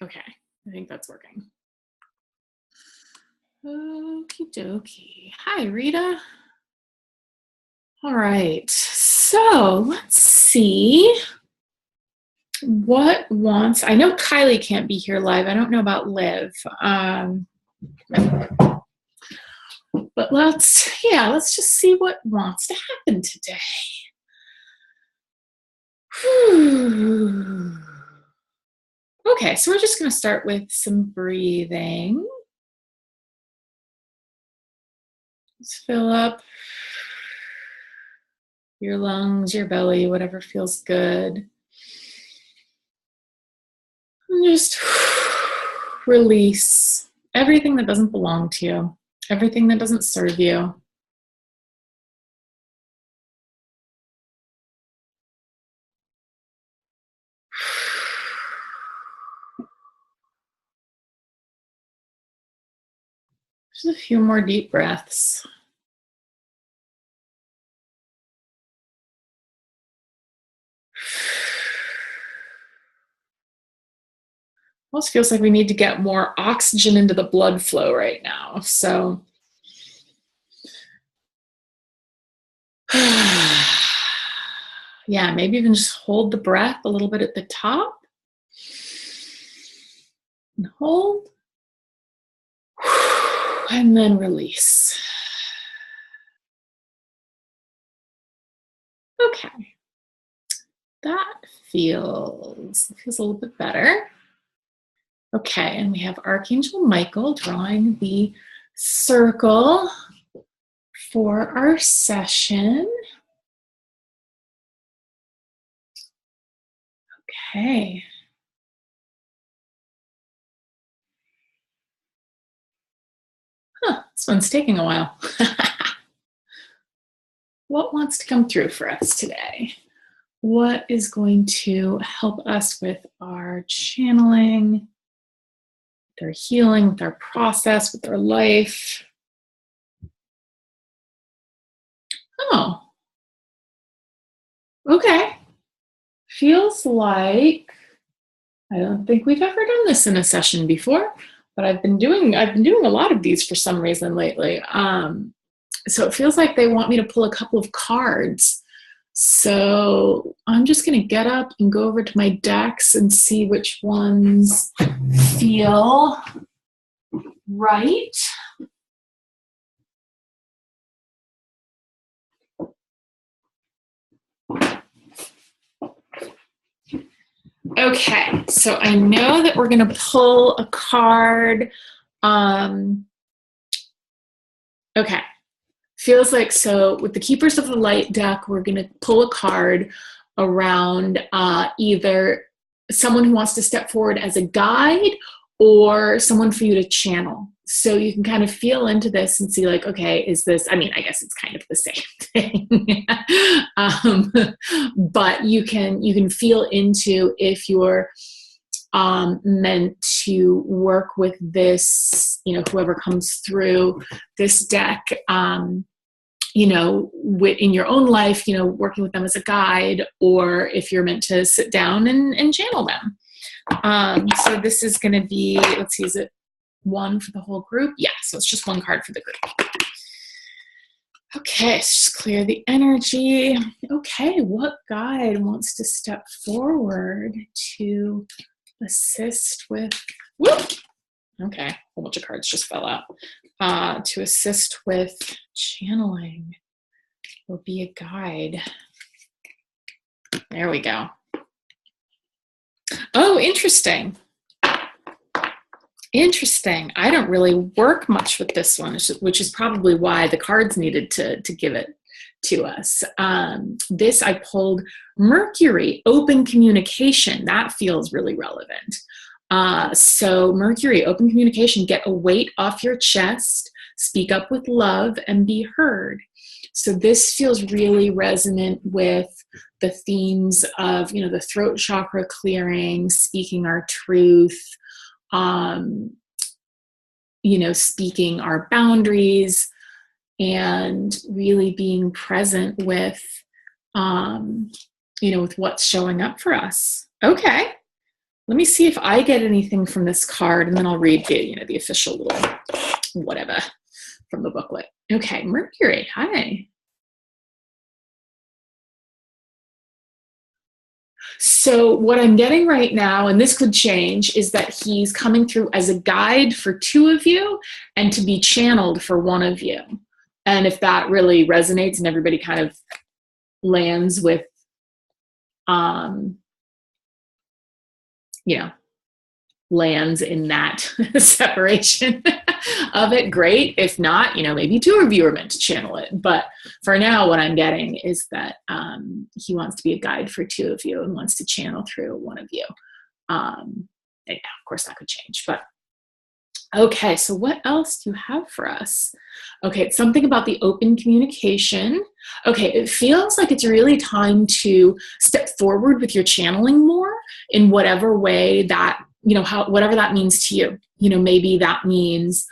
Okay, I think that's working. Okie dokie. Hi, Rita. All right, so let's see what wants. I know Kylie can't be here live. I don't know about Liv. But let's just see what wants to happen today. Whew. Okay, so we're just going to start with some breathing. Let's fill up your lungs, your belly, whatever feels good. And just release everything that doesn't belong to you, everything that doesn't serve you. Just a few more deep breaths. Almost feels like we need to get more oxygen into the blood flow right now. So yeah, maybe even just hold the breath a little bit at the top. And hold. And then release. Okay. That feels a little bit better. Okay, and we have Archangel Michael drawing the circle for our session. Okay. This one's taking a while. What wants to come through for us today? What is going to help us with our channeling, with our healing, with our process, with our life? Oh, okay. Feels like, I don't think we've ever done this in a session before, but I've been doing a lot of these for some reason lately. So it feels like they want me to pull a couple of cards. So I'm just going to get up and go over to my decks and see which ones feel right. Okay, so I know that we're going to pull a card. Okay, feels like, so with the Keepers of the Light deck, we're going to pull a card around either someone who wants to step forward as a guide or someone for you to channel. So you can kind of feel into this and see like, okay, is this, I mean, I guess it's kind of the same thing. But you can feel into if you're meant to work with this, whoever comes through this deck, in your own life, working with them as a guide, or if you're meant to sit down and channel them. So this is going to be, let's see, is it one for the whole group? Yeah, so it's just one card for the group. Okay, so just clear the energy. Okay, what guide wants to step forward to assist with, whoop, okay, a whole bunch of cards just fell out, to assist with channeling or be a guide? There we go. Oh, interesting. Interesting. I don't really work much with this one, which is probably why the cards needed to give it to us. This I pulled Mercury, open communication. That feels really relevant. So Mercury, open communication, get a weight off your chest, speak up with love, and be heard. So this feels really resonant with the themes of, the throat chakra clearing, speaking our truth, speaking our boundaries, and really being present with, with what's showing up for us. Okay. Let me see if I get anything from this card, and then I'll read the official little whatever from the booklet. Okay, Mercury, hi. So what I'm getting right now, and this could change, is that he's coming through as a guide for two of you and to be channeled for one of you. And if that really resonates and everybody kind of lands with, lands in that separation of it, great. If not, maybe two of you are meant to channel it. But for now, what I'm getting is that he wants to be a guide for two of you and wants to channel through one of you. And yeah, of course, that could change. But okay, so what else do you have for us? Okay, it's something about the open communication. Okay, it feels like it's really time to step forward with your channeling more in whatever way that, whatever that means to you. Maybe that means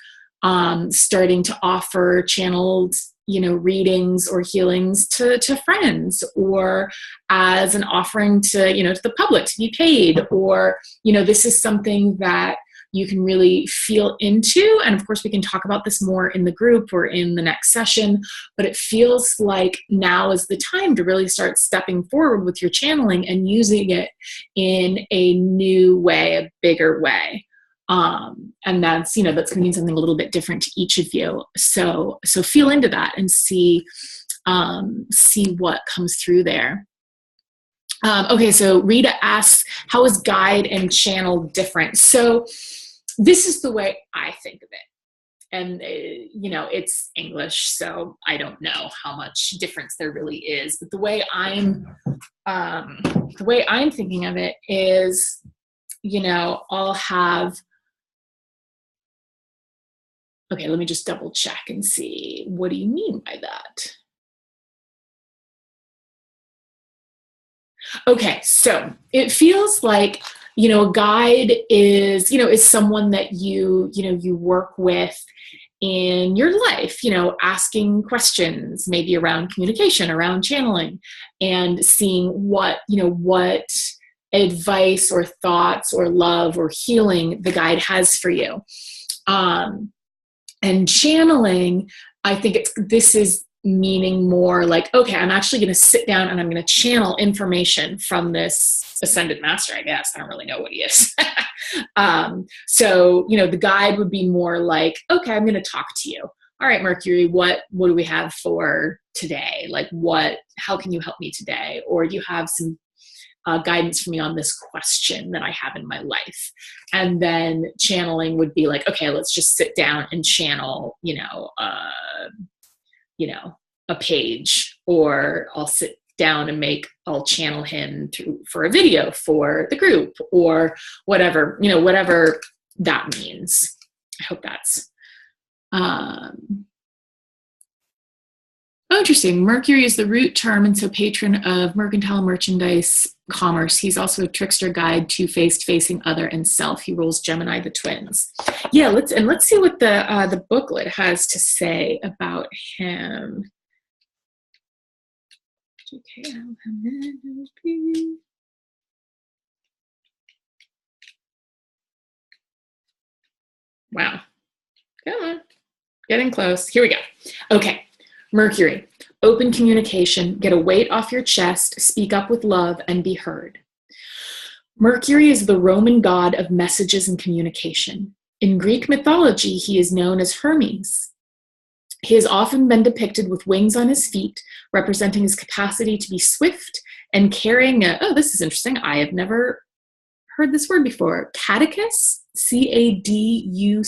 starting to offer channeled, readings or healings to friends, or as an offering to, to the public to be paid, or, this is something that you can really feel into. And of course, we can talk about this more in the group or in the next session, but it feels like now is the time to really start stepping forward with your channeling and using it in a new way, a bigger way. And that's, that's going to mean something a little bit different to each of you. So feel into that and see what comes through there. Okay, so Rita asks, how is guide and channel different? So this is the way I think of it. And, it's English, so I don't know how much difference there really is. But the way I'm thinking of it is, I'll have, okay, let me just double check and see. What do you mean by that? Okay, so it feels like, a guide is, is someone that you work with in your life, asking questions, maybe around communication, around channeling, and seeing what advice or thoughts or love or healing the guide has for you. And channeling, I think this is meaning more like, okay, I'm actually going to sit down and I'm going to channel information from this ascended master, I guess. I don't really know what he is. So, the guide would be more like, okay, I'm going to talk to you. All right, Mercury, what do we have for today? Like how can you help me today? Or do you have some guidance for me on this question that I have in my life? And then channeling would be like, okay, let's just sit down and channel, a page, or I'll sit down and I'll channel him for a video for the group, or whatever, whatever that means. I hope that's, interesting. Mercury is the root term, and so patron of mercantile merchandise commerce. He's also a trickster, guide, two-faced, facing other, and self. He rules Gemini, the twins. Yeah, let's see what the booklet has to say about him. Wow. Come on. Getting close. Here we go. Okay. Mercury, open communication, get a weight off your chest, speak up with love, and be heard. Mercury is the Roman god of messages and communication. In Greek mythology, he is known as Hermes. He has often been depicted with wings on his feet, representing his capacity to be swift and carrying this is interesting, I have never heard this word before, caduceus, Caduceus,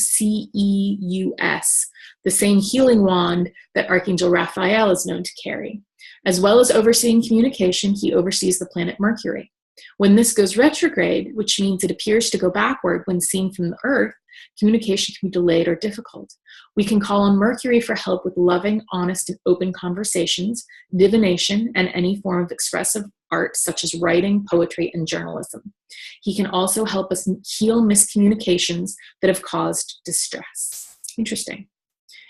the same healing wand that Archangel Raphael is known to carry. As well as overseeing communication, he oversees the planet Mercury. When this goes retrograde, which means it appears to go backward when seen from the Earth, communication can be delayed or difficult. We can call on Mercury for help with loving, honest, and open conversations, divination, and any form of expressive art such as writing, poetry, and journalism. He can also help us heal miscommunications that have caused distress. Interesting.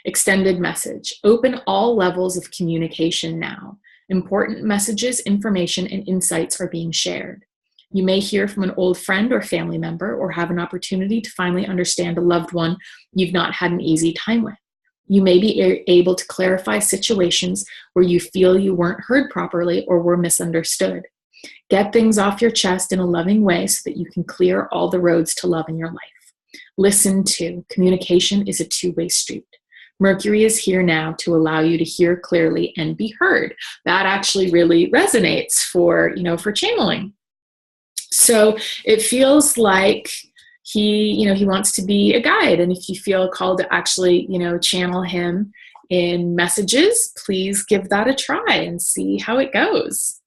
Extended message. Open all levels of communication now. Important messages, information, and insights are being shared. You may hear from an old friend or family member, or have an opportunity to finally understand a loved one you've not had an easy time with. You may be able to clarify situations where you feel you weren't heard properly or were misunderstood. Get things off your chest in a loving way so that you can clear all the roads to love in your life. Listen to. Communication is a two-way street. Mercury is here now to allow you to hear clearly and be heard. That actually really resonates for channeling. So it feels like he wants to be a guide. And if you feel called to actually, channel him in messages, please give that a try and see how it goes.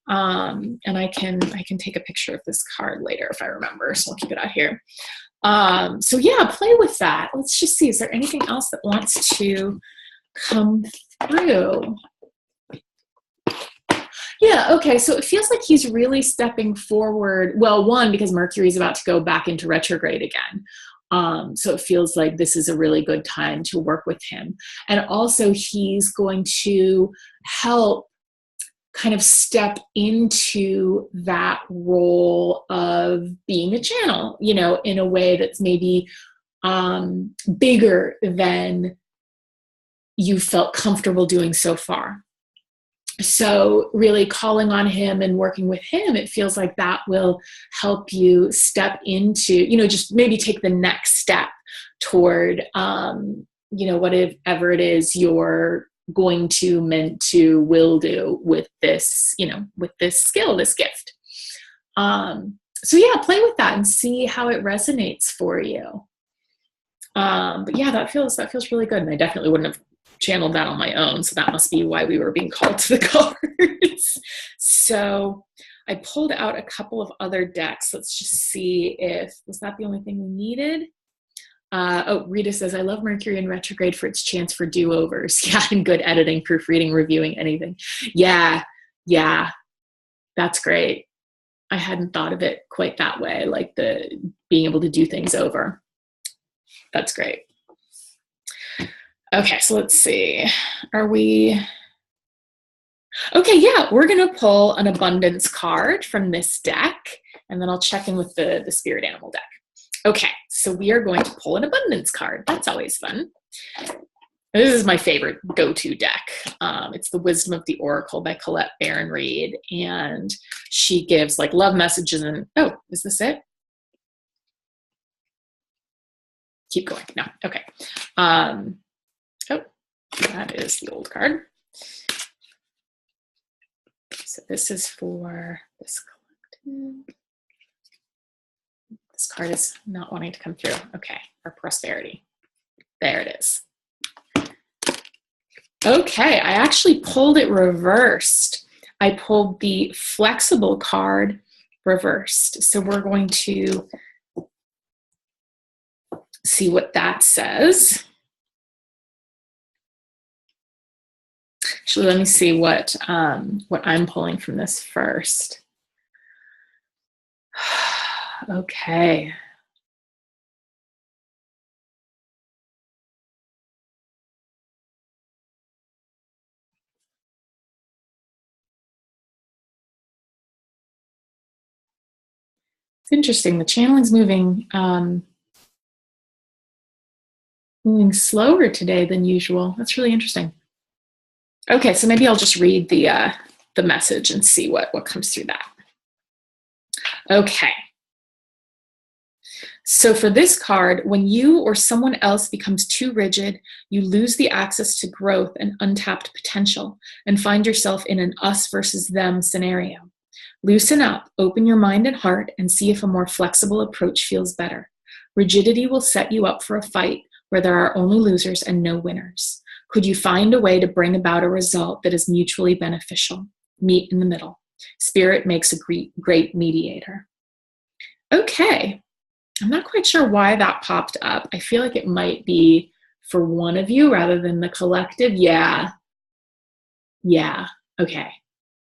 And I can take a picture of this card later if I remember, so I'll keep it out here. So yeah, play with that. Let's just see, is there anything else that wants to come through? Yeah, okay, so it feels like he's really stepping forward. Well, one, because Mercury is about to go back into retrograde again. So it feels like this is a really good time to work with him. And also he's going to help kind of step into that role of being a channel, in a way that's maybe bigger than you felt comfortable doing so far. So really calling on him and working with him, it feels like that will help you step into, just maybe take the next step toward, whatever it is you're going to, meant to, will do with this, with this skill, this gift. So yeah, play with that and see how it resonates for you. But yeah, that feels really good. And I definitely wouldn't have channeled that on my own. So that must be why we were being called to the cards. So I pulled out a couple of other decks. Let's just see was that the only thing we needed? Rita says, I love Mercury in retrograde for its chance for do-overs. Yeah, and good editing, proofreading, reviewing, anything. Yeah, that's great. I hadn't thought of it quite that way, like the being able to do things over. That's great. Okay, so let's see. Okay, yeah, we're going to pull an abundance card from this deck, and then I'll check in with the spirit animal deck. Okay, so we are going to pull an abundance card. That's always fun. This is my favorite go-to deck. It's the Wisdom of the Oracle by Colette Baron Reed, and she gives like love messages and, oh, is this it? Keep going. No, okay. Oh, that is the old card. So this is for this collective. This card is not wanting to come through. Okay, for prosperity. There it is. Okay, I actually pulled it reversed. I pulled the flexible card reversed. So we're going to see what that says. Actually, let me see what I'm pulling from this first. Okay. It's interesting. The channeling's moving slower today than usual. That's really interesting. Okay, so maybe I'll just read the message and see what comes through that. Okay. So for this card, when you or someone else becomes too rigid, you lose the access to growth and untapped potential and find yourself in an us versus them scenario. Loosen up, open your mind and heart, and see if a more flexible approach feels better. Rigidity will set you up for a fight where there are only losers and no winners. Could you find a way to bring about a result that is mutually beneficial? Meet in the middle. Spirit makes a great mediator. Okay. I'm not quite sure why that popped up. I feel like it might be for one of you rather than the collective. Yeah. Okay.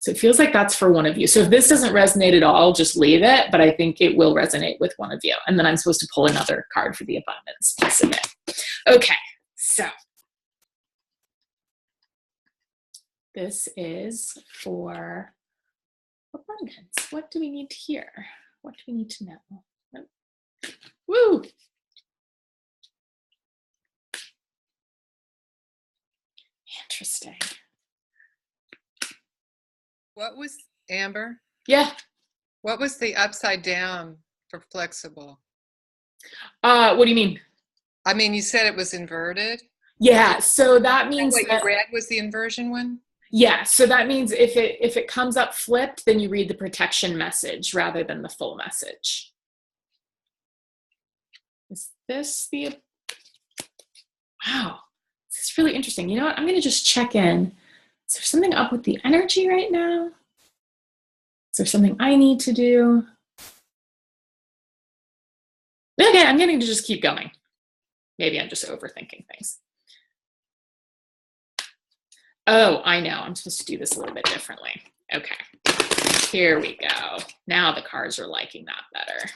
So it feels like that's for one of you. So if this doesn't resonate at all, just leave it, but I think it will resonate with one of you. And then I'm supposed to pull another card for the abundance to submit. Okay, so this is for, Abundance. What do we need to hear? What do we need to know? Woo! Interesting. What was, Amber? Yeah. What was the upside down for flexible? What do you mean? I mean, you said it was inverted. Yeah, so that means What you read was the inversion one? Yeah, so that means if it comes up flipped, then you read the protection message rather than the full message. Is this the, wow, this is really interesting. You know what, I'm gonna just check in. Is there something up with the energy right now? Is there something I need to do? Okay, I'm going to just keep going. Maybe I'm just overthinking things. Oh, I know. I'm supposed to do this a little bit differently. Okay, here we go. Now the cards are liking that better.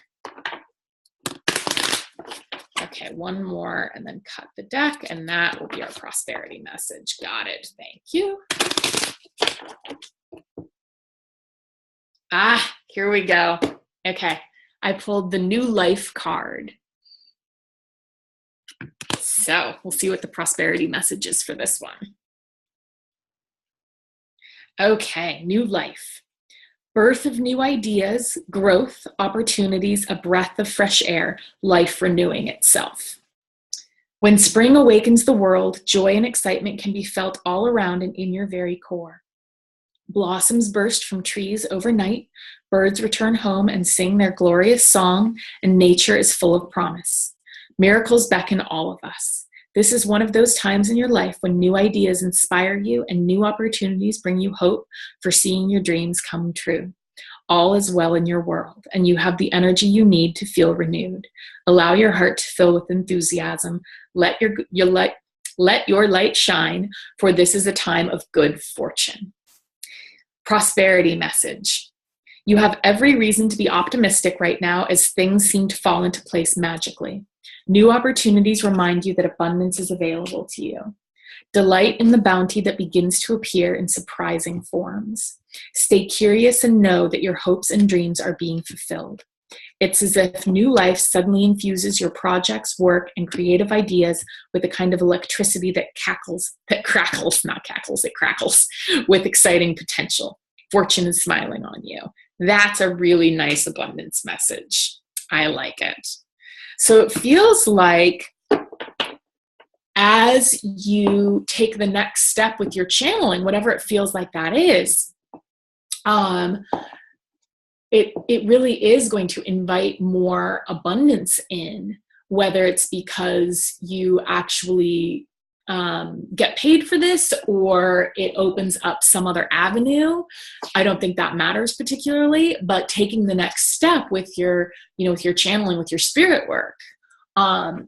Okay, one more and then cut the deck, and that will be our prosperity message. Got it. Thank you. Ah, here we go. Okay, I pulled the new life card. So we'll see what the prosperity message is for this one. Okay, new life. Birth of new ideas, growth, opportunities, a breath of fresh air, life renewing itself. When spring awakens the world, joy and excitement can be felt all around and in your very core. Blossoms burst from trees overnight, birds return home and sing their glorious song, and nature is full of promise. Miracles beckon all of us. This is one of those times in your life when new ideas inspire you and new opportunities bring you hope for seeing your dreams come true. All is well in your world, and you have the energy you need to feel renewed. Allow your heart to fill with enthusiasm. Let your light shine, for this is a time of good fortune. Prosperity message. You have every reason to be optimistic right now as things seem to fall into place magically. New opportunities remind you that abundance is available to you. Delight in the bounty that begins to appear in surprising forms. Stay curious and know that your hopes and dreams are being fulfilled. It's as if new life suddenly infuses your projects, work, and creative ideas with a kind of electricity that crackles with exciting potential. Fortune is smiling on you. That's a really nice abundance message. I like it. So it feels like as you take the next step with your channeling, whatever it feels like that is, it really is going to invite more abundance in, whether it's because you actually get paid for this or it opens up some other avenue. I don't think that matters particularly, but taking the next step with your, with your channeling, with your spirit work,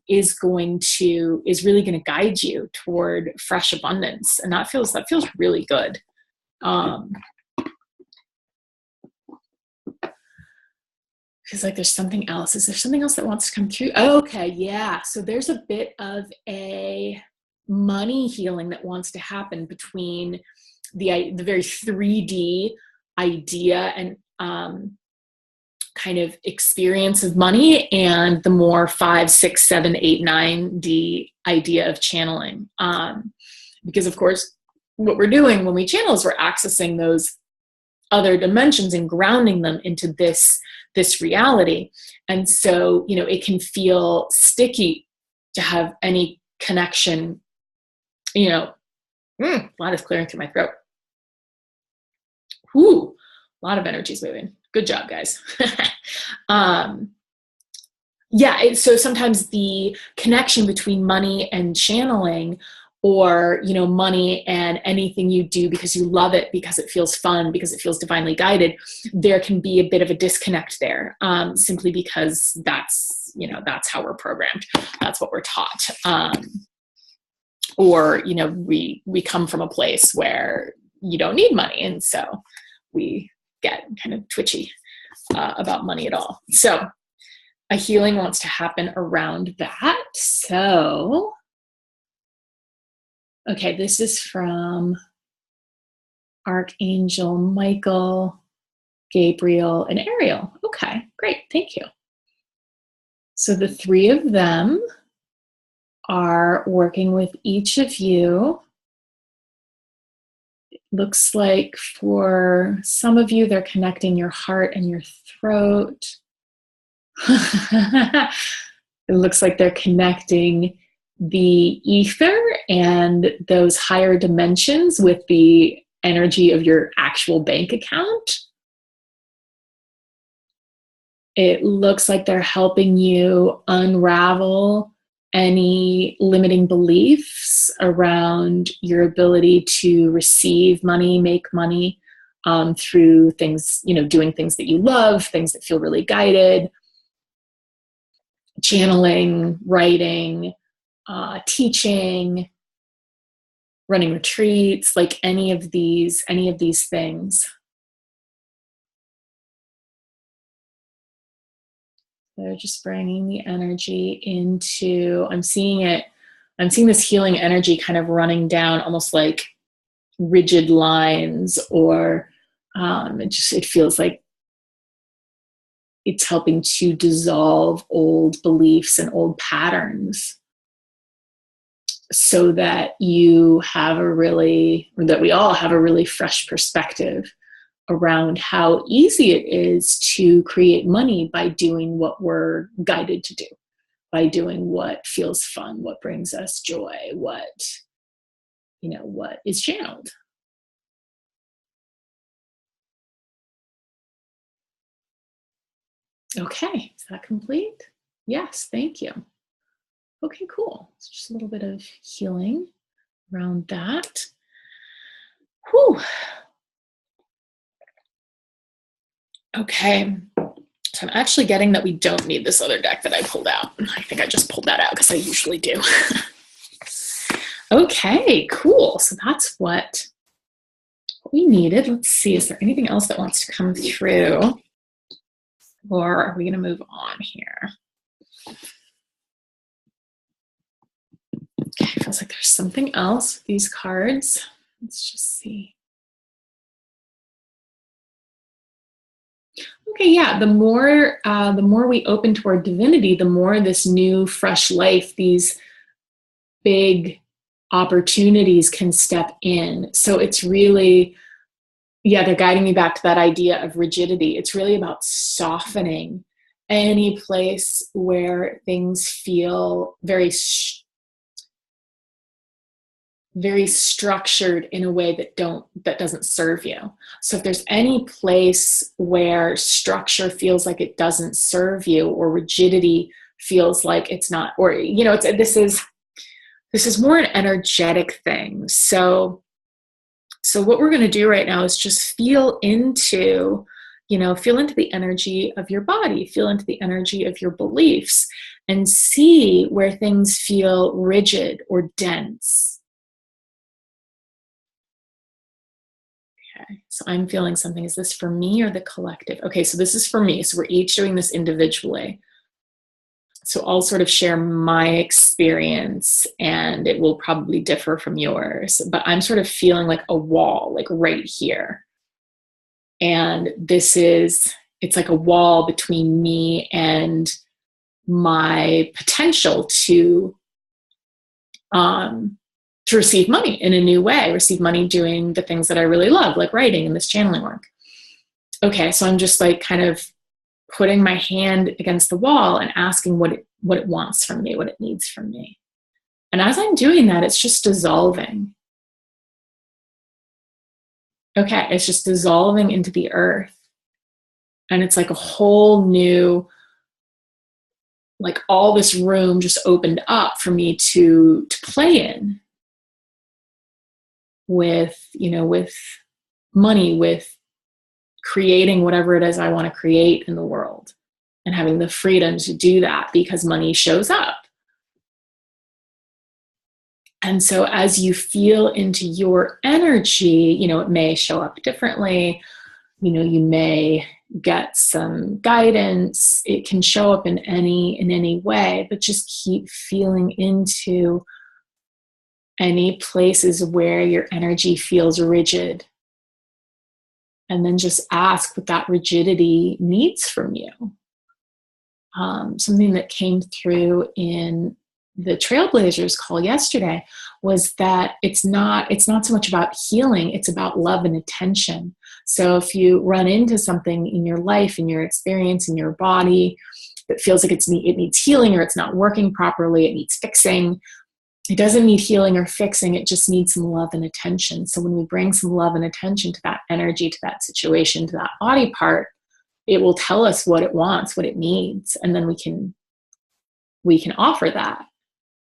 is really going to guide you toward fresh abundance. And that feels really good. Feels like there's something else. Is there something else that wants to come through? Okay, yeah. So there's a bit of a money healing that wants to happen between the very 3D idea and kind of experience of money and the more 5, 6, 7, 8, 9D idea of channeling. Because of course, what we're doing when we channel is we're accessing those other dimensions and grounding them into this reality. And so, it can feel sticky to have any connection, a lot is clearing through my throat. Whew, a lot of energy is moving. Good job, guys. So sometimes the connection between money and channeling, or money and anything you do because you love it, because it feels fun, because it feels divinely guided, there can be a bit of a disconnect there, simply because that's how we're programmed, that's what we're taught, or we come from a place where you don't need money, and so we get kind of twitchy about money at all. So a healing wants to happen around that. So okay, this is from Archangel Michael. Gabriel, and Ariel. Okay, great. Thank you. So the three of them are working with each of you. It looks like for some of you, they're connecting your heart and your throat. It looks like they're connecting the ether and those higher dimensions with the energy of your actual bank account. It looks like they're helping you unravel any limiting beliefs around your ability to receive money, make money through things, doing things that you love, things that feel really guided, channeling, writing, teaching, running retreats, like any of these things. They're just bringing the energy into, I'm seeing this healing energy kind of running down almost like rigid lines, or it feels like it's helping to dissolve old beliefs and old patterns so that we all have a really fresh perspective around how easy it is to create money by doing what we're guided to do, by doing what feels fun, what brings us joy, what is channeled. Okay, is that complete? Yes, thank you. Okay, cool. It's just a little bit of healing around that. Whew. Okay, so I'm actually getting that we don't need this other deck that I pulled out. I think I just pulled that out because I usually do. Okay, cool. So that's what we needed. Let's see, is there anything else that wants to come through? Or are we going to move on here? Okay, feels like there's something else with these cards. Let's just see. Okay, yeah, the more we open toward divinity, the more this new, fresh life, these big opportunities can step in. So it's really, they're guiding me back to that idea of rigidity. It's really about softening any place where things feel very structured in a way that doesn't serve you. So if there's any place where structure feels like it doesn't serve you, or rigidity feels like it's not, or this is more an energetic thing. So what we're going to do right now is just feel into the energy of your body, feel into the energy of your beliefs, and see where things feel rigid or dense. Okay, so I'm feeling something. Is this for me or the collective? Okay, so this is for me. So we're each doing this individually. So I'll sort of share my experience, and it will probably differ from yours, but I'm sort of feeling like a wall, like right here. And it's like a wall between me and my potential to receive money in a new way, receive money doing the things that I really love, like writing and this channeling work. Okay, so I'm just like kind of putting my hand against the wall and asking what it wants from me, what it needs from me. And as I'm doing that, it's just dissolving. Okay, it's just dissolving into the earth. And it's like a whole new, like all this room just opened up for me to play in with money, with creating whatever it is I want to create in the world, and having the freedom to do that because money shows up. And so as you feel into your energy, it may show up differently. You may get some guidance. It can show up in any way, but just keep feeling into any places where your energy feels rigid And then just ask what that rigidity needs from you. Something that came through in the Trailblazers call yesterday was that it's not so much about healing, it's about love and attention. So if you run into something in your life, in your experience, in your body that feels like it needs healing, or it's not working properly, it needs fixing, it doesn't need healing or fixing, it just needs some love and attention. So when we bring some love and attention to that energy, to that situation, to that body part, it will tell us what it wants, what it needs, and then we can offer that.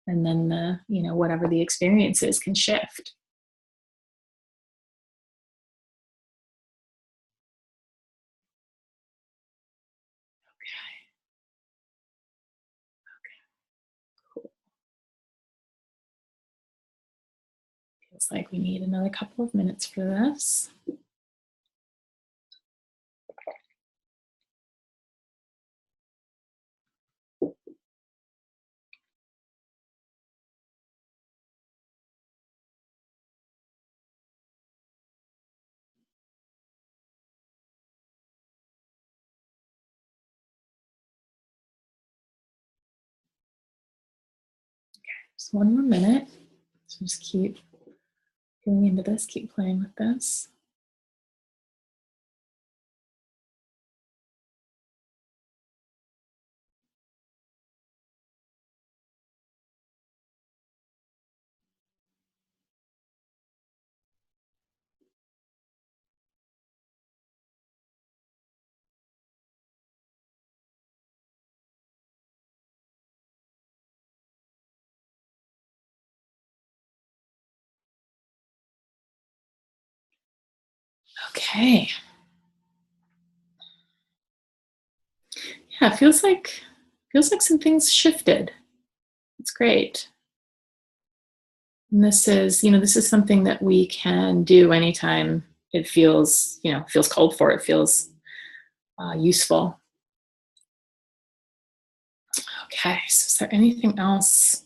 And then whatever the experience is can shift. Cool. Feels like we need another couple of minutes for this. Just one more minute. So just keep going into this, keep playing with this. Okay. Yeah, it feels like some things shifted. It's great. And this is something that we can do anytime it feels called for. It feels useful. Okay, so is there anything else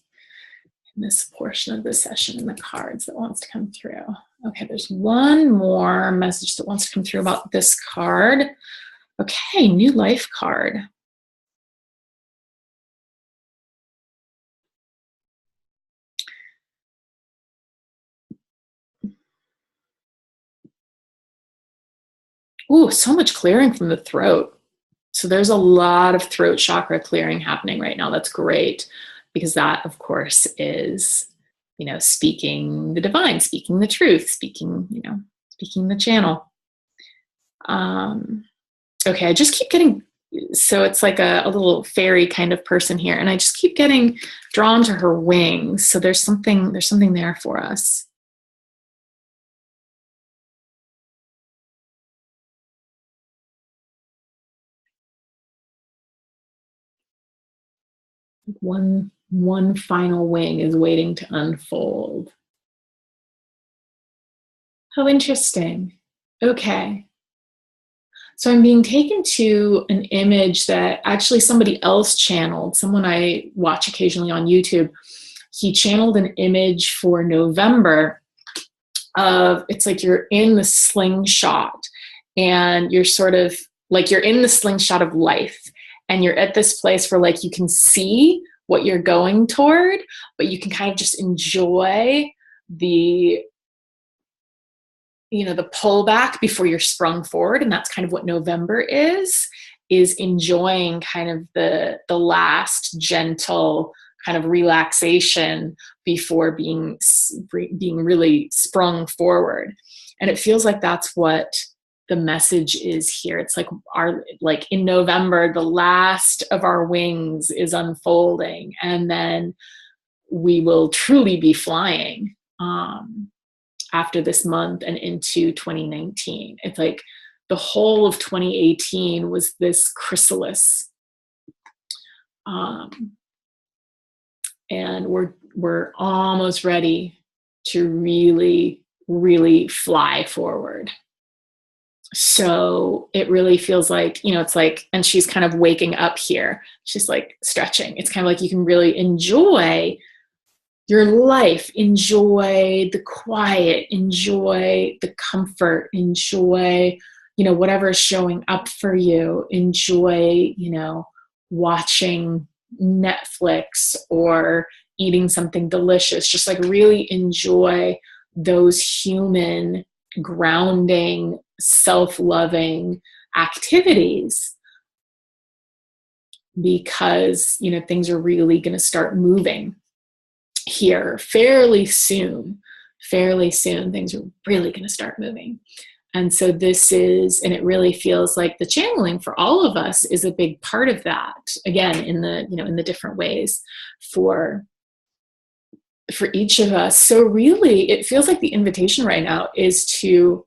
in this portion of the session in the cards that wants to come through? Okay, there's one more message that wants to come through about this card. Okay, new life card. Ooh, so much clearing from the throat. So there's a lot of throat chakra clearing happening right now. That's great, because that, of course, is, speaking the divine, speaking the truth, speaking the channel. Okay, I just keep getting, so it's like a little fairy kind of person here, and I just keep getting drawn to her wings. So there's something there for us. One final wing is waiting to unfold. How interesting. Okay. So I'm being taken to an image that actually somebody else channeled, someone I watch occasionally on YouTube. He channeled an image for November of, it's like you're in the slingshot, and you're sort of like, you're in the slingshot of life, and you're at this place where like you can see what you're going toward, but you can kind of just enjoy the the pullback before you're sprung forward. And that's kind of what November is enjoying kind of the last gentle kind of relaxation before being really sprung forward. And it feels like that's what the message is here. It's like in November, the last of our wings is unfolding, and then we will truly be flying after this month and into 2019. It's like the whole of 2018 was this chrysalis. And we're almost ready to really, really fly forward. So it really feels like, it's like, and she's kind of waking up here. She's like stretching. It's kind of like you can really enjoy your life, enjoy the quiet, enjoy the comfort, enjoy, whatever is showing up for you, enjoy, watching Netflix or eating something delicious. Just like really enjoy those human, grounding, self-loving activities, because things are really going to start moving here fairly soon. Things are really going to start moving. And so and it really feels like the channeling for all of us is a big part of that, again, in the different ways for each of us. So really it feels like the invitation right now is to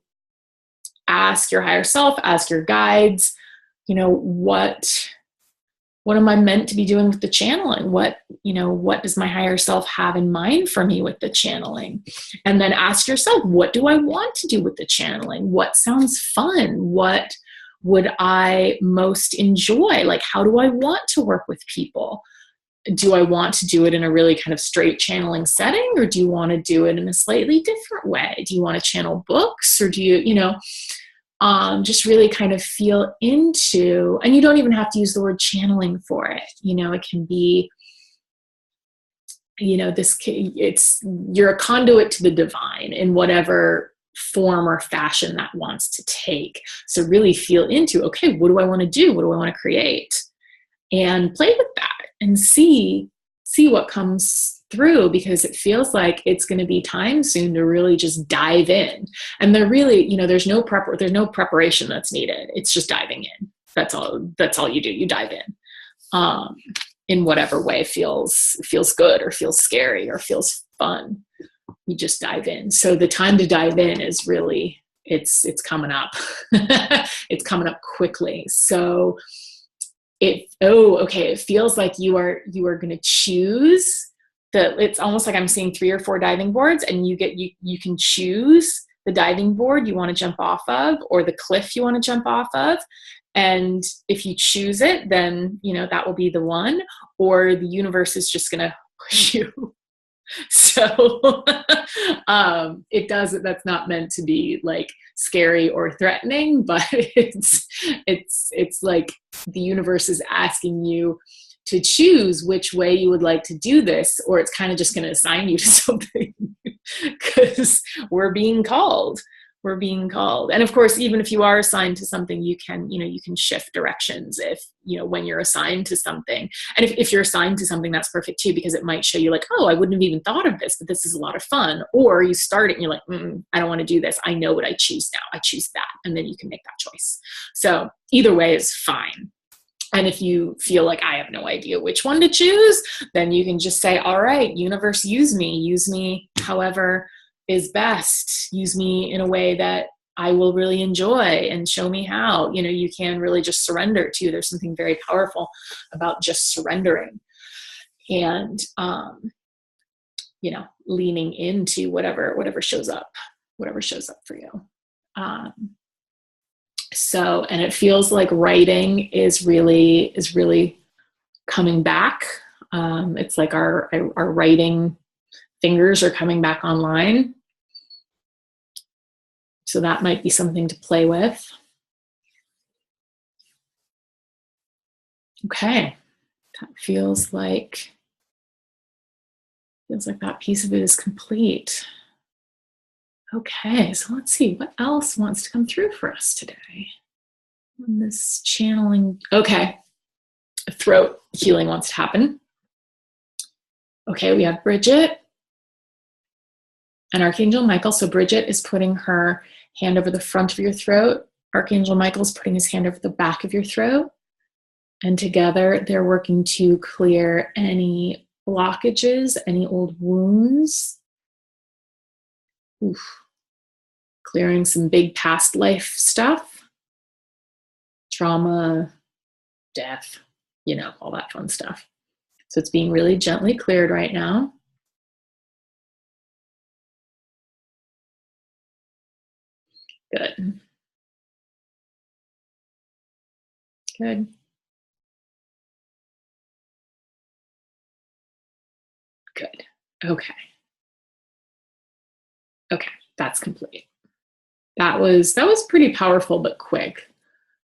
ask your higher self, ask your guides, what am I meant to be doing with the channeling? What does my higher self have in mind for me with the channeling? And then ask yourself, what do I want to do with the channeling? What sounds fun? What would I most enjoy? Like, how do I want to work with people? Do I want to do it in a really kind of straight channeling setting, or do you want to do it in a slightly different way? Do you want to channel books, or do you, just really kind of feel into, and you don't even have to use the word channeling for it. It can be, you're a conduit to the divine in whatever form or fashion that wants to take. So really feel into, okay, what do I want to do? What do I want to create? And play with that and see what comes through, because it feels like it's going to be time soon to really just dive in. And there's no preparation that's needed. It's just diving in. That's all you do. You dive in whatever way feels good or feels scary or feels fun. You just dive in. So the time to dive in is really, it's coming up. It's coming up quickly. So it feels like you are going to choose it's almost like I'm seeing 3 or 4 diving boards, and you can choose the diving board you want to jump off of, or the cliff you want to jump off of. And if you choose it, then that will be the one, or the universe is just going to push you. So that's not meant to be like scary or threatening, but it's like the universe is asking you to choose which way you would like to do this, or it's kind of just going to assign you to something, because we're being called. And of course, even if you are assigned to something, you can shift directions if, when you're assigned to something. And if you're assigned to something, that's perfect too, because it might show you like, oh, I wouldn't have even thought of this, but this is a lot of fun. Or you start it and you're like, I don't want to do this. I know what I choose now. I choose that. And then you can make that choice. So either way is fine. And if you feel like I have no idea which one to choose, then you can just say, all right, universe, use me however is best. Use me in a way that I will really enjoy, and show me how. You can really just surrender too. There's something very powerful about just surrendering and, leaning into whatever shows up for you. So, and it feels like writing is really coming back. It's like our writing fingers are coming back online. So that might be something to play with. Okay. That feels like that piece of it is complete. Okay, so let's see what else wants to come through for us today. On this channeling, okay, throat healing wants to happen. Okay, we have Bridget and Archangel Michael. So Bridget is putting her hand over the front of your throat. Archangel Michael is putting his hand over the back of your throat. And together they're working to clear any blockages, any old wounds. Clearing some big past life stuff. Trauma, death, all that fun stuff. So it's being really gently cleared right now. Good. Good. Good. Okay. Okay, that's complete. That was pretty powerful, but quick.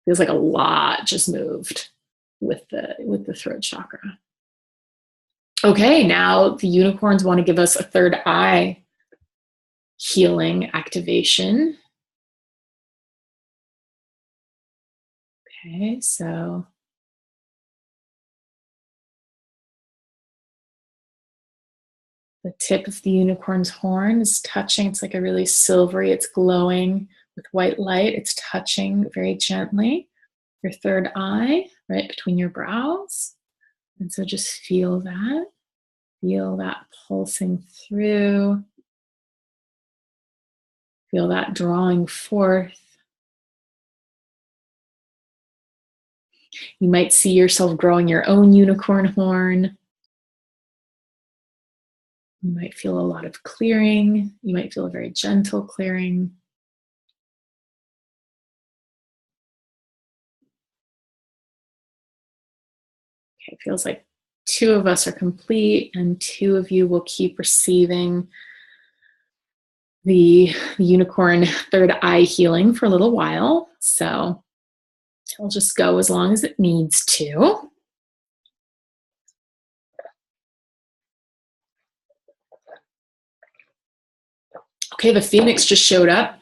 Feels like a lot just moved with the throat chakra. Okay, now the unicorns want to give us a third eye healing activation. Okay, so the tip of the unicorn's horn is touching. It's like a really silvery, it's glowing with white light. It's touching very gently your third eye, right between your brows. And so just feel that. Feel that pulsing through. Feel that drawing forth. You might see yourself growing your own unicorn horn. You might feel a lot of clearing. You might feel a very gentle clearing. Okay, it feels like 2 of us are complete and 2 of you will keep receiving the unicorn third eye healing for a little while. So it'll just go as long as it needs to. Okay, the Phoenix just showed up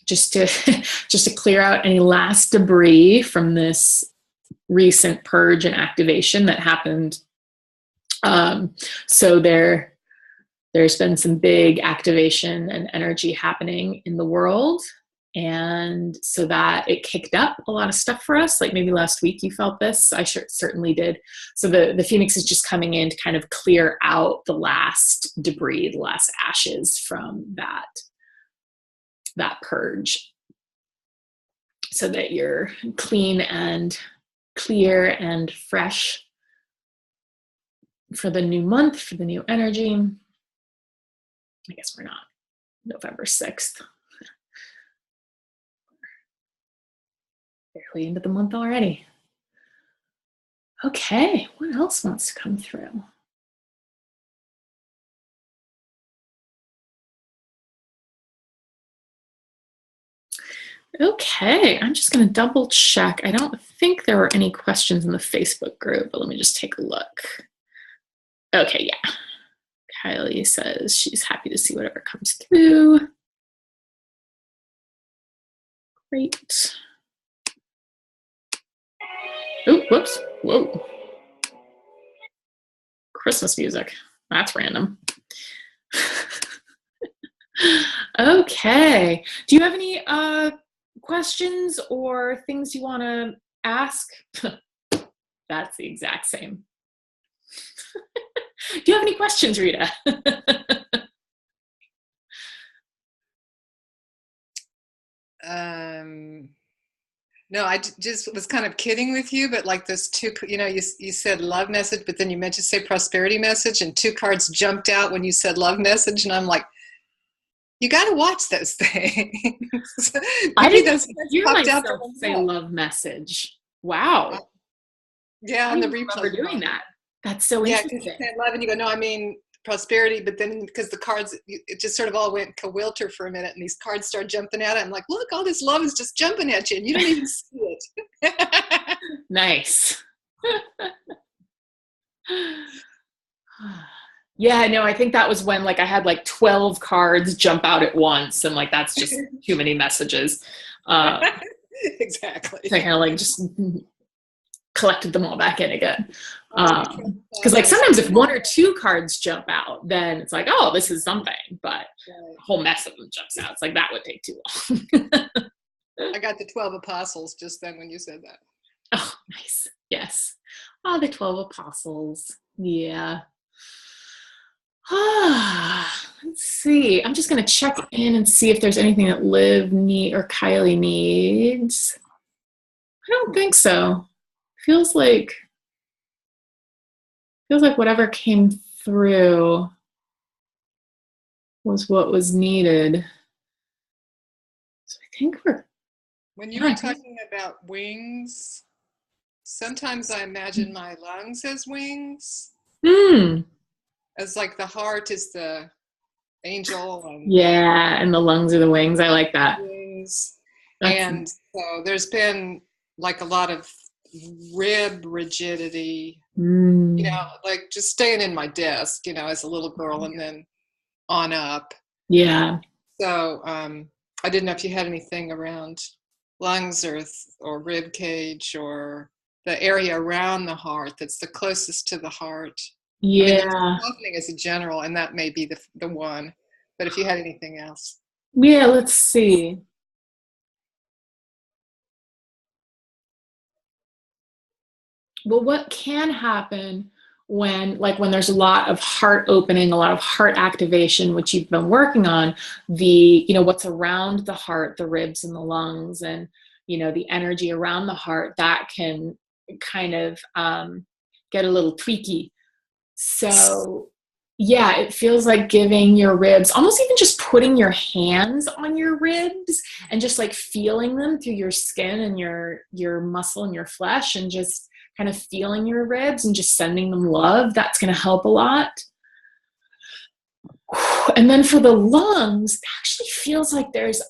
just to clear out any last debris from this recent purge and activation that happened. So there's been some big activation and energy happening in the world. And so that it kicked up a lot of stuff for us. Like maybe last week you felt this. I certainly did. So the Phoenix is just coming in to kind of clear out the last debris, the last ashes from that purge, so that you're clean and clear and fresh for the new month, for the new energy. I guess we're not November 6th. Barely into the month already. Okay, what else wants to come through? Okay, I'm just going to double check. I don't think there were any questions in the Facebook group, but let me just take a look. Okay, yeah. Kylie says she's happy to see whatever comes through. Great. Oh, whoops. Whoa. Christmas music. That's random. Okay. Do you have any questions or things you want to ask? That's the exact same. Do you have any questions, Rita? No, I just was kind of kidding with you, but like those 2, you said love message, but then you meant to say prosperity message, and 2 cards jumped out when you said love message, and I'm like, you got to watch those things. I didn't hear myself say love message. Wow. Yeah, and the replay. I remember doing that. That's so interesting. Yeah, because you said love, and you go, no, I mean prosperity, but then because the cards, it just sort of all went kawilter for a minute, and these cards start jumping out. I'm like, look, all this love is just jumping at you, and you don't even see it. Nice. Yeah, no, I think that was when like I had like 12 cards jump out at once, and like that's just too many messages. Exactly. So I kind of like just collected them all back in again. Because like sometimes if 1 or 2 cards jump out, then it's like, oh, this is something, but a whole mess of them jumps out. It's like that would take too long. I got the 12 apostles just then when you said that. Oh, nice. Yes. Oh, the 12 apostles. Yeah. Let's see. I'm just going to check in and see if there's anything that Liv or Kylie needs. I don't think so. Feels like whatever came through was what was needed. So I think when you were talking about wings, sometimes I imagine my lungs as wings. As like the heart is the angel. And yeah, and the lungs are the wings. I like that. lungs. That's, And so there's been like a lot of rib rigidity, like just staying in my desk, as a little girl and then on up. yeah. So I didn't know if you had anything around lungs or rib cage or the area around the heart that's the closest to the heart. I mean, Yeah. the opening is a general, and that may be the one. But if you had anything else. Yeah, let's see. Well, what can happen when there's a lot of heart opening, a lot of heart activation, which you've been working on, what's around the heart, the ribs and the lungs, and, the energy around the heart, that can kind of get a little tweaky. So yeah, it feels like giving your ribs, almost even just putting your hands on your ribs and just like feeling them through your skin and your muscle and your flesh, and just kind of feeling your ribs and just sending them love. That's going to help a lot. And then for the lungs, it actually feels like there's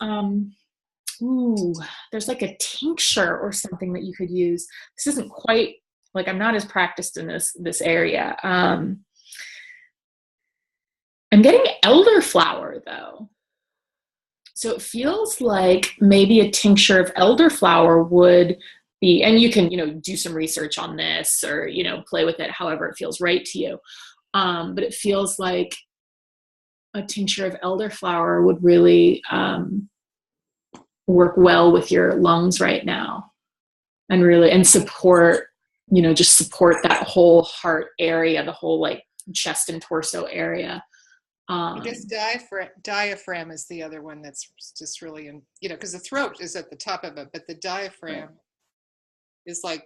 like a tincture or something that you could use. This isn't quite, like, I'm not as practiced in this area. I'm getting elderflower though. So it feels like maybe a tincture of elderflower would be, and you can, do some research on this, or, play with it however it feels right to you. But it feels like a tincture of elderflower would really work well with your lungs right now, and support, just support that whole heart area, the whole like chest and torso area. I guess diaphragm is the other one that's just really, because the throat is at the top of it, but the diaphragm is like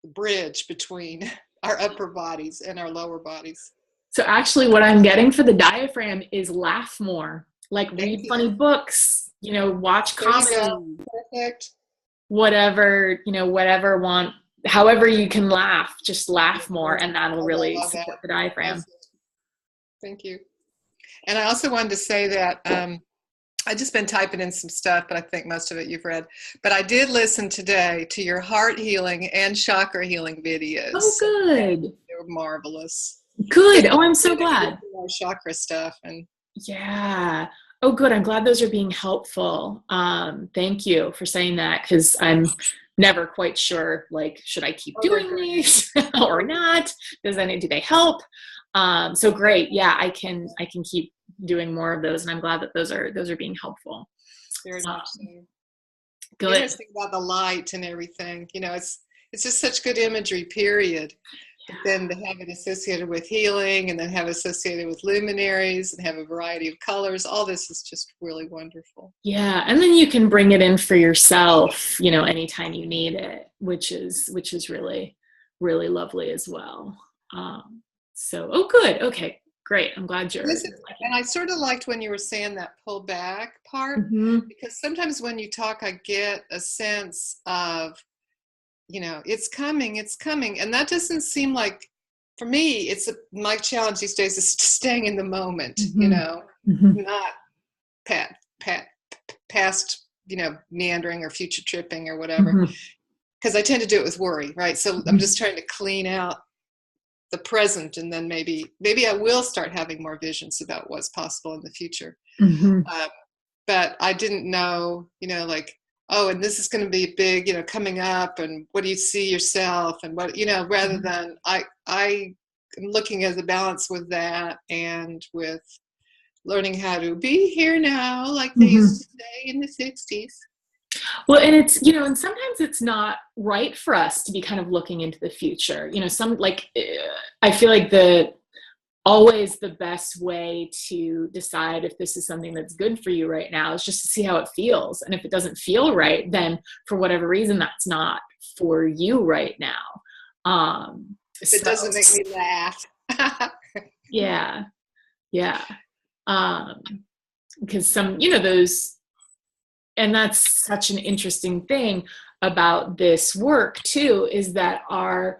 the bridge between our upper bodies and our lower bodies. So actually what I'm getting for the diaphragm is laugh more, like read funny books, watch comedy, perfect, whatever, however you can laugh, just laugh more, and that'll really support the diaphragm. Thank you. And I also wanted to say that I just been typing in some stuff, but I think most of it you've read. But I did listen today to your heart healing and chakra healing videos. Oh, good. They were marvelous. Good. Oh, I'm so glad. More chakra stuff. And yeah. Oh, good. I'm glad those are being helpful. Thank you for saying that, because I'm never quite sure, like, should I keep doing these or not? Do they help? So great. Yeah, I can keep doing more of those, and I'm glad that those are being helpful. Very much so. Good. Interesting about the light and everything. It's just such good imagery, period. But then to have it associated with healing, and then have it associated with luminaries, and have a variety of colors, all this is just really wonderful. Yeah, and then you can bring it in for yourself, anytime you need it, which is really, really lovely as well. So, oh, good. Okay, great. I'm glad you're liking it. And I sort of liked when you were saying that pull back part, because sometimes when you talk, I get a sense of, it's coming. And that doesn't seem like, for me, my challenge these days is staying in the moment, not past, meandering or future tripping or whatever, because I tend to do it with worry, right? So I'm just trying to clean out the present, and then maybe I will start having more visions about what's possible in the future. But I didn't know, like, oh, and this is going to be big, coming up, and what do you see yourself, and what, rather than I am looking at the balance with that, and with learning how to be here now, like they used to say in the 60s. Well, and it's, and sometimes it's not right for us to be kind of looking into the future. I feel like always the best way to decide if this is something that's good for you right now is just to see how it feels. And if it doesn't feel right, then for whatever reason, that's not for you right now. If it doesn't make me laugh. Yeah. Because some, those, and that's such an interesting thing about this work too, is that our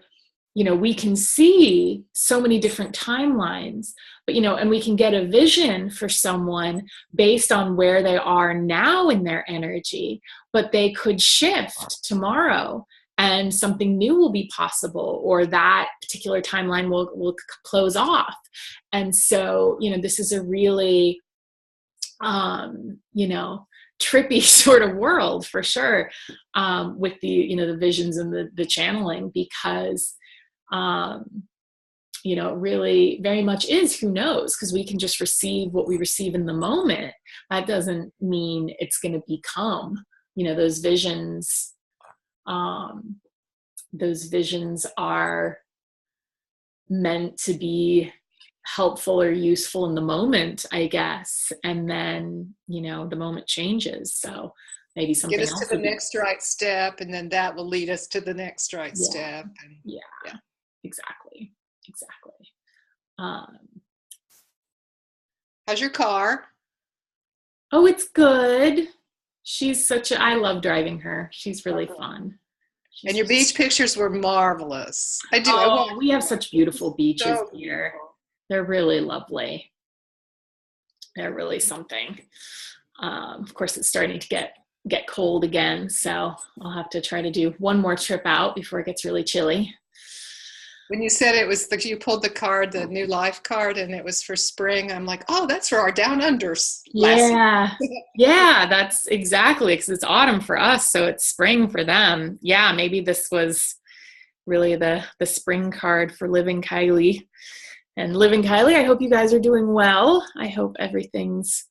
we can see so many different timelines, but, and we can get a vision for someone based on where they are now in their energy, but they could shift tomorrow and something new will be possible, or that particular timeline will close off. And so, this is a really, trippy sort of world for sure, with the visions and the channeling, because really very much is who knows, because we can just receive what we receive in the moment. That doesn't mean it's going to become, those visions. Those visions are meant to be helpful or useful in the moment, I guess. And then, the moment changes. So maybe something get us else to the next right step, and then that will lead us to the next right step. And, yeah, exactly. How's your car? Oh, it's good. She's I love driving her. She's really fun. And your beach pictures were marvelous. I do. Oh, we have such beautiful beaches So here. beautiful. They're really lovely. They're really something. Of course, it's starting to get cold again, so I'll have to try to do one more trip out before it gets really chilly. When you said it was you pulled the card, the New Life card, and it was for spring, I'm like, oh, that's for our down unders. Yeah, that's exactly, because it's autumn for us, so it's spring for them. Yeah, maybe this was really the spring card for Living Kylie. And Living Kylie, I hope you guys are doing well. I hope everything's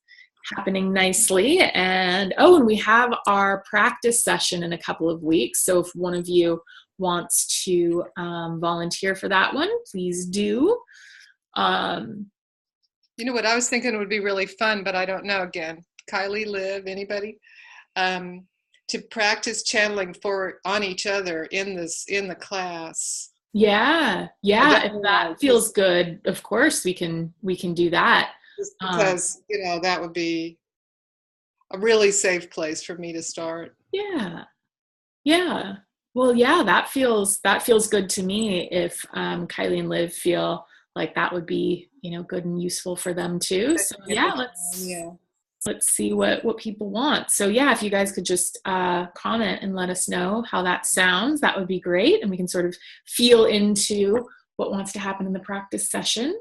happening nicely. And we have our practice session in a couple of weeks. So if one of you wants to volunteer for that one, please do. You know what I was thinking would be really fun, but I don't know. Again, Kylie, Liv, anybody, to practice channeling on each other in the class. Yeah. If that feels good, of course we can do that. Just because that would be a really safe place for me to start. Yeah. Well, yeah, that feels good to me. If Kylie and Liv feel like that would be good and useful for them too. So let's see what people want. So yeah, if you guys could just comment and let us know how that sounds, that would be great, and we can sort of feel into what wants to happen in the practice session.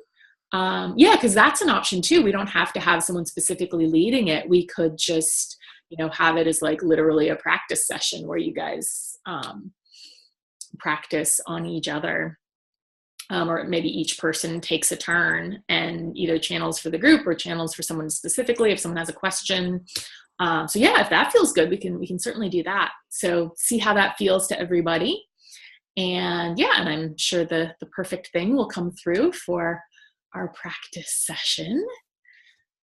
Because that's an option too. We don't have to have someone specifically leading it. We could just have it as like literally a practice session where you guys practice on each other. Or maybe each person takes a turn and either channels for the group or channels for someone specifically if someone has a question. So yeah, if that feels good, we can certainly do that. So see how that feels to everybody. And yeah, and I'm sure the perfect thing will come through for our practice session.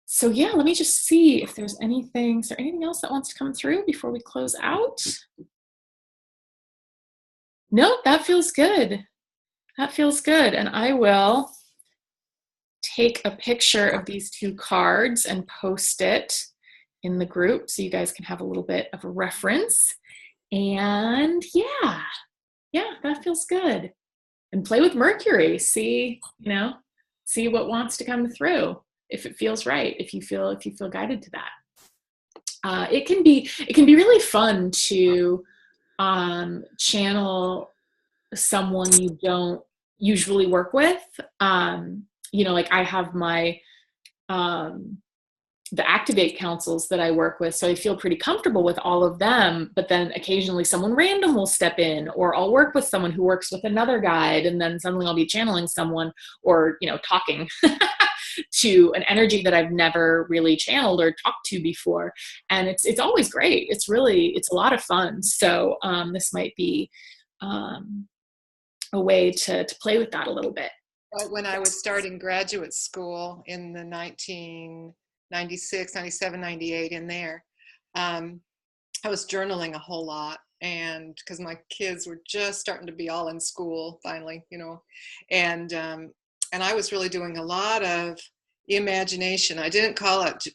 So yeah, let me just see if there's anything. Is there anything else that wants to come through before we close out? No, that feels good. That feels good. And I will take a picture of these two cards and post it in the group so you guys can have a little bit of a reference. And yeah, that feels good. And play with Mercury. See what wants to come through, if it feels right, if you feel guided to that. It can be really fun to channel someone you don't usually work with. Like I have my the Activate councils that I work with, so I feel pretty comfortable with all of them, but then occasionally someone random will step in, or I'll work with someone who works with another guide, and then suddenly I'll be channeling someone or talking to an energy that I've never really channeled or talked to before, and it's always great. It's a lot of fun. So this might be a way to play with that a little bit. When I was starting graduate school in the 1996, 97, 98, in there, I was journaling a whole lot, and because my kids were just starting to be all in school finally, and I was really doing a lot of imagination. I didn't call it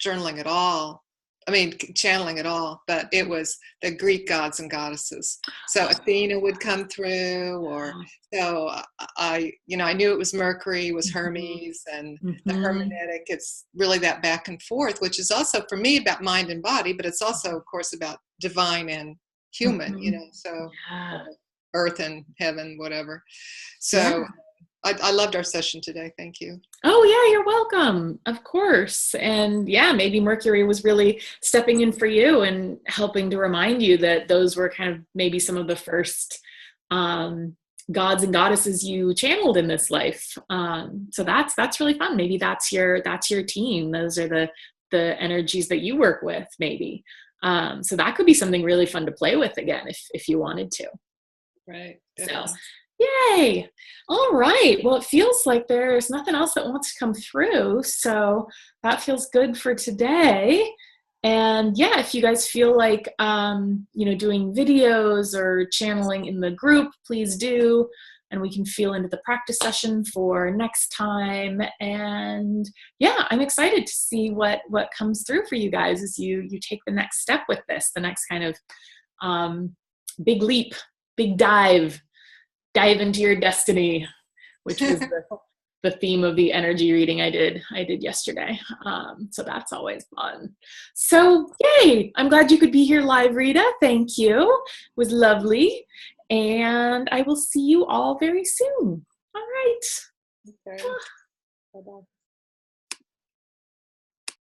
journaling at all, I mean, channeling it all, but it was the Greek gods and goddesses. So Athena would come through, or so I knew it was Mercury, was Hermes, and the Hermenetic. It's really that back and forth, which is also for me about mind and body, but it's also, of course, about divine and human. So earth and heaven, whatever. So. I loved our session today. Thank you. Oh, yeah, you're welcome. Of course. And yeah, maybe Mercury was really stepping in for you and helping to remind you that those were kind of maybe some of the first gods and goddesses you channeled in this life. So that's really fun. Maybe that's your team. Those are the energies that you work with, maybe. So that could be something really fun to play with again if you wanted to. Right. Definitely. So yay. All right. Well, it feels like there's nothing else that wants to come through. So that feels good for today. And yeah, if you guys feel like, doing videos or channeling in the group, please do. And we can feel into the practice session for next time. And yeah, I'm excited to see what comes through for you guys as you take the next step with this, the next kind of big leap, big dive into your destiny, which was the theme of the energy reading I did yesterday. So that's always fun. So yay, I'm glad you could be here live, Rita. Thank you. It was lovely. And I will see you all very soon. All right. Okay. Bye-bye.